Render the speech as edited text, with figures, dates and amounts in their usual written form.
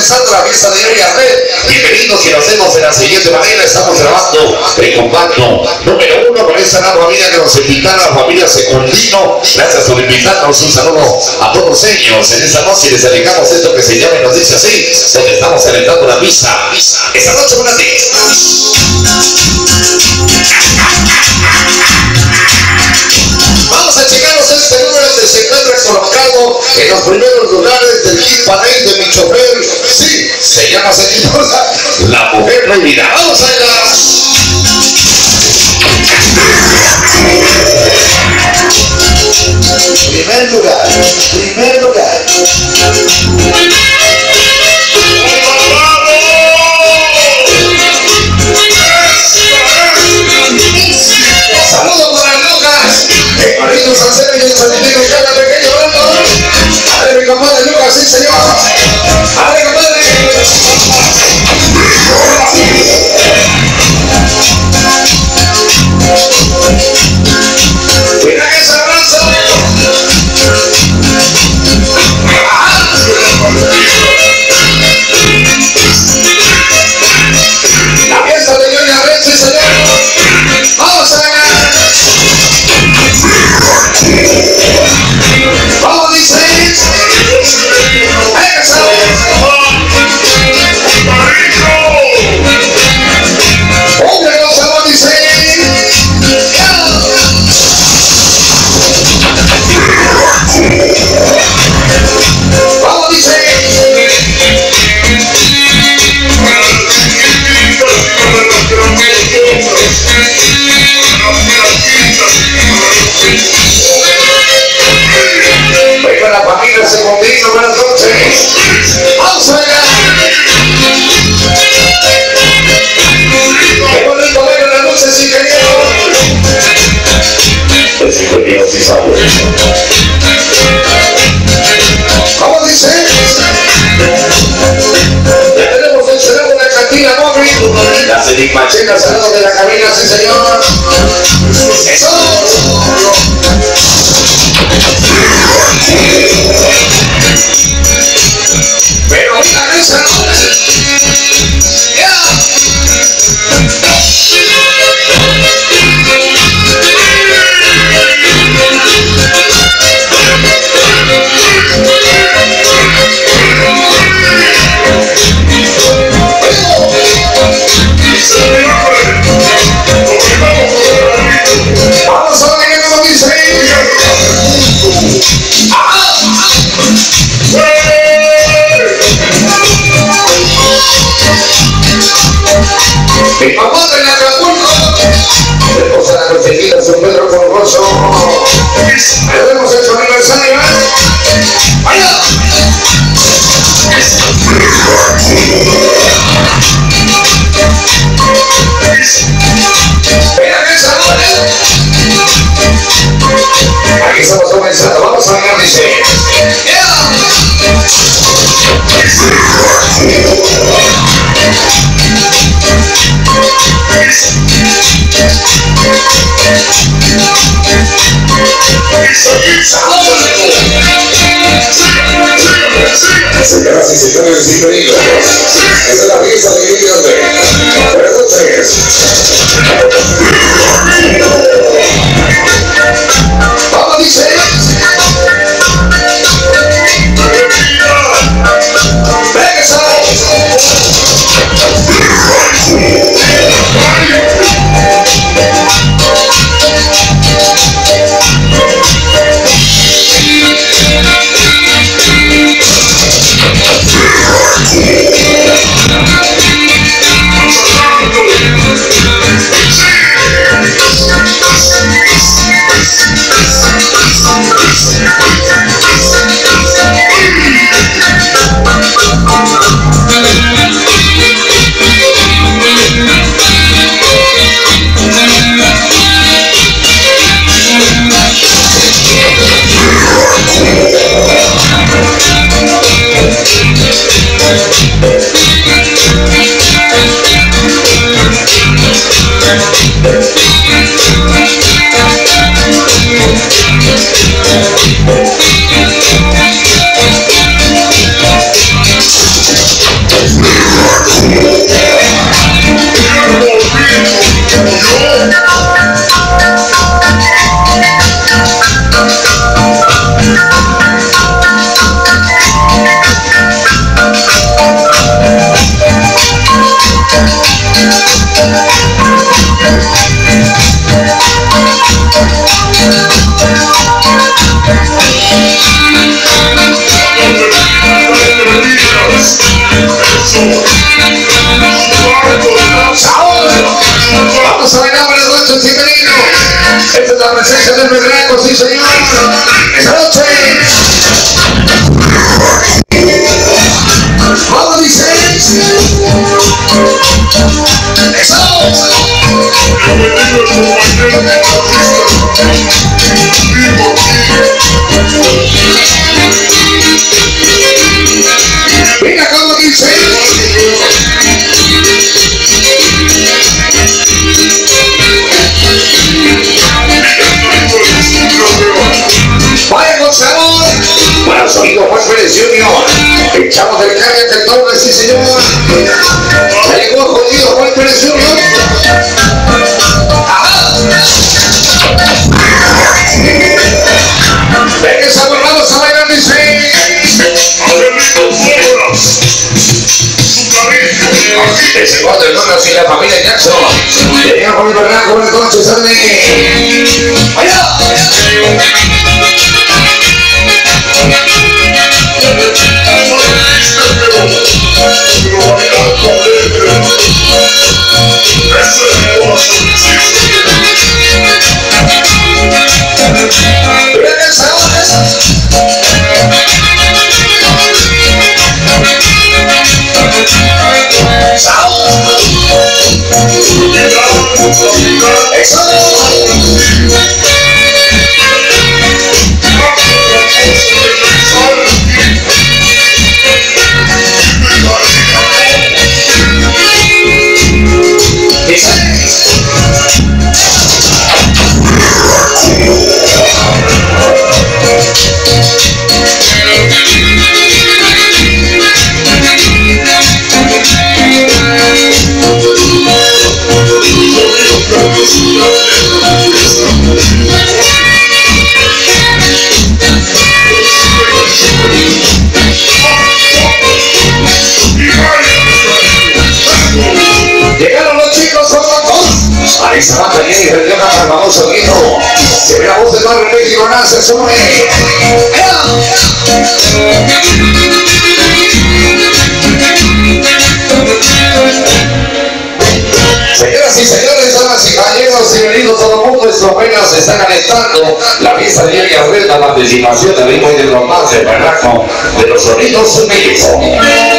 comenzando la fiesta de hoy a red. Bienvenidos y lo hacemos de la siguiente manera. Estamos grabando el compacto número 1 con esta gran familia que nos invitaron, la familia Secundino. Gracias por invitarnos. Un saludo a todos ellos. En esta noche les dedicamos esto que se llama y nos dice así, donde estamos calentando la pista. Esta noche para ti. Vamos a checarnos este número que se encuentra colocado en los primeros lugares del Hit Panel de mi chofer. Sí, se llama señora La Mujer Prohibida. Vamos a ir primer lugar. Saludos para Lucas, el marido Sancero y el sanitino y cada pequeño rato. Dale mi compadre Lucas, sí señor. Dale compadre. Mira que sabroso. La fiesta de Doña Red, sí señor. Vamos a ganar. Vamos, dice. Hombre, no se va, dice. Vamos, dice. Venga la familia Secundino, buenas noches. Vamos a ver. Qué bonito ver las luces, ingeniero. El ingeniero sí sabe. ¿Cómo dice? Ya tenemos el cerebro de la cantina móvil. Las enigmachetas, saludos de la cabina, sí señor. Eso. Pero mira esa noche. Vamos a ver qué nos dice. Mi papá de Acapulco, después de la conseguida San Pedro Congoso. Tenemos en su aniversario. ¡Vaya! Mira qué sabor, aquí estamos comenzando, vamos a ver, dice. Señoras y señores, bienvenidos. Esta es la fiesta de Guillermo. Buenas noches. Vamos, dice. Vamos a bailar para el rancho Chimerino. Esta es la presencia del Berraco, sí señor. Esta noche. ¿Cómo dice? Eso. Mira cómo dice. Vaya con sabor. Bueno, sonido Juan Pérez Junior. Echamos del carga que el doble, sí señor. Ya llegó jodido Juan Pérez Junior. Ajá. Venga, sabor, vamos a bailar, dice. Ese cuadro del Donas y la familia Jackson. Venía con el Berraco, con el coche, sale. ¡Allá! Llegaron los chicos con los ahí se va también y perdió a el famoso grito. Se ve la voz del barrio México, nace su nombre. Señoras y señores, damas y caballeros, bienvenidos todo el mundo. Esto apenas se está calentando la fiesta de Día Guerrero, la participación del ritmo y de los más del Berraco de los sonidos médicos.